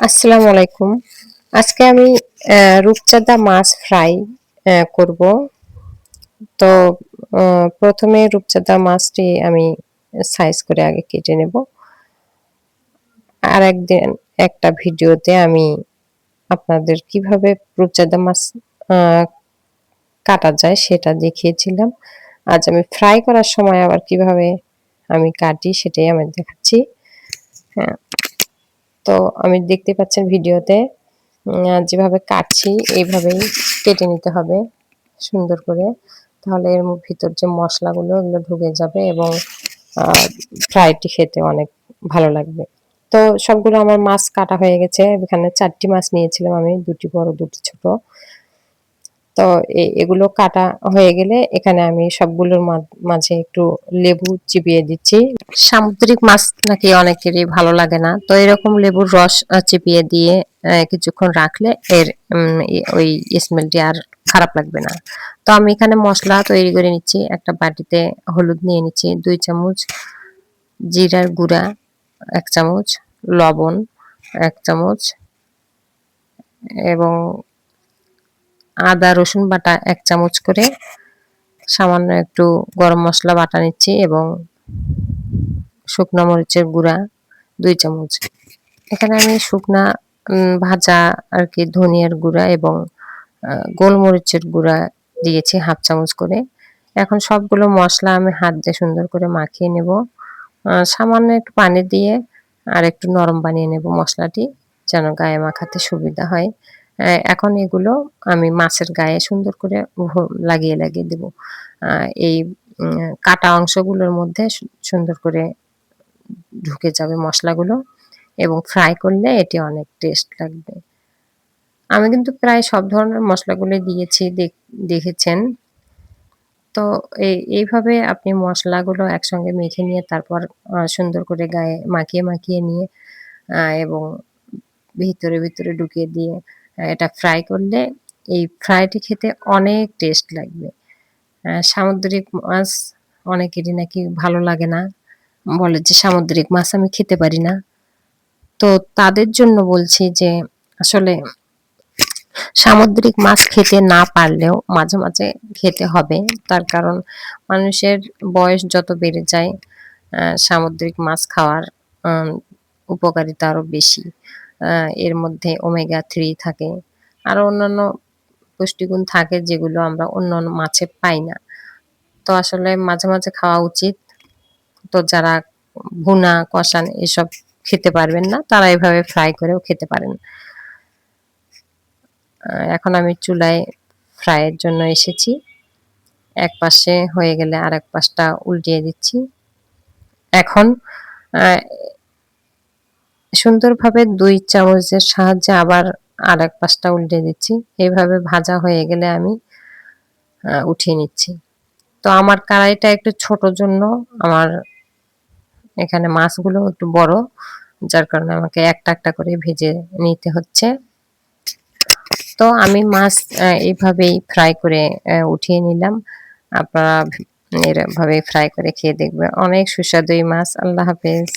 আসসালামু আলাইকুম। আজকে আমি রূপচাঁদা মাছ ফ্রাই করব। তো প্রথমে রূপচাঁদা মাছটি আমি সাইজ করে আগে কেটে নেব। আর একদিন একটা ভিডিওতে আমি আপনাদের কিভাবে রূপচাঁদা মাছ আ কাটা যায় সেটা দেখিয়েছিলাম। আজ আমি ফ্রাই করার সময় আবার কিভাবে আমি কাটি সেটাই আমি দেখাচ্ছি। হ্যাঁ, তো আমি দেখতে পাচ্ছেন ভিডিওতে যেভাবে কাটছি এইভাবেই কেটে নিতে হবে সুন্দর করে। তাহলে এর ভিতর যে মশলাগুলো ওগুলো ঢুকে যাবে এবং আ ফ্রাইটি খেতে অনেক ভালো লাগবে। তো সবগুলো আমার মাছ কাটা হয়ে গেছে। এখানে ৪ টি মাছ নিয়েছিলাম আমি, ২ টি বড়, ২ টি ছোট। তো এগুলো কাটা হয়ে গেলে এখানে আমি সবগুলোর মাঝে একটু লেবু চিবিয়ে দিচ্ছি। সামুদ্রিক মাছ নাকি অনেকেরই ভালো লাগে না। তো এরকম লেবুর রস চিপিয়ে দিয়ে কিছুক্ষণ রাখলে এর ওই স্মেলটি আর খারাপ লাগবে না। তো আমি এখানে মসলা তৈরি করে নিচ্ছি। একটা বাটিতে হলুদ নিয়ে নিচ্ছি ২ চামচ, জিরার গুঁড়া ১ চামচ, লবণ ১ চামচ এবং আদা রসুন বাটা ১ চামচ করে, সামান্য একটু গরম মসলা বাটা নিচ্ছি এবং শুকনো মরিচের গুঁড়া ২ চামচ। এখানে আমি শুকনা ভাজা আরকি ধনিয়ার গুঁড়া এবং আ গোলমরিচের গুঁড়া দিয়েছি 1/2 চামচ করে। এখন সবগুলো মসলা আমি হাত দিয়ে সুন্দর করে মাখিয়ে নেব। সামান্য একটু পানি দিয়ে আর একটু নরম বানিয়ে নেব মসলাটি, যেন গায়ে মাখাতে সুবিধা হয়। এখন এগুলো আমি মাছের গায়ে সুন্দর করে লাগিয়ে দেব। আ এই কাটা অংশগুলোর মধ্যে সুন্দর করে ঢুকে যাবে মসলাগুলো এবং ফ্রাই করলে এটি অনেক টেস্ট লাগবে। আমি কিন্তু প্রায় সব ধরনের মসলাগুলোই দিয়েছি দেখেছেন। তো এইভাবে আপনি মসলাগুলো একসঙ্গে মেখে নিয়ে তারপর সুন্দর করে গায়ে মাখিয়ে নিয়ে এবং ভিতরে ঢুকিয়ে দিয়ে এটা ফ্রাই করলে এই ফ্রাইটি খেতে অনেক টেস্ট লাগবে। সামুদ্রিক মাছ অনেকেরই নাকি ভালো লাগে না। বলে যে সামুদ্রিক মাছ আমি খেতে পারি না। তো তাদের জন্য বলছি যে আসলে সামুদ্রিক মাছ খেতে না পারলেও মাঝে খেতে হবে। তার কারণ মানুষের বয়স যত বেড়ে যায় সামুদ্রিক মাছ খাওয়ার আম উপকারিতা আরো বেশি। আ এর মধ্যে ওমেগা 3 থাকে। আরো অন্যান্য পুষ্টিগুণ থাকে যেগুলো আমরা অন্যান্য মাছে পাই না। তো আসলে মাঝে খাওয়া উচিত। তো যারা ভুনা, কষান এসব খেতে পারবেন না তারা এভাবে ফ্রাই করেও খেতে পারেন। এখন আমি চুলায় ফ্রাইয়ের জন্য এসেছি। এক পাশে হয়ে গেলে আরেক পাশটা উল্টিয়ে দিচ্ছি। এখন আ সুন্দরভাবে ২ চামচের সাহায্যে আবার আরেক পাশটা উল্টে দিচ্ছি। এভাবে ভাজা হয়ে গেলে আমি উঠিয়ে নিচ্ছি। তো আমার কড়াইটা একটু ছোট জন্য আমার এখানে মাছগুলো একটু বড়। যার কারণে আমাকে একটা করে ভেজে নিতে হচ্ছে। তো আমি মাছ এভাবেই ফ্রাই করে উঠিয়ে নিলাম। আপনারা এভাবে ফ্রাই করে খেয়ে দেখবেন। অনেক সুস্বাদু এই মাছ। আল্লাহ হাফেজ।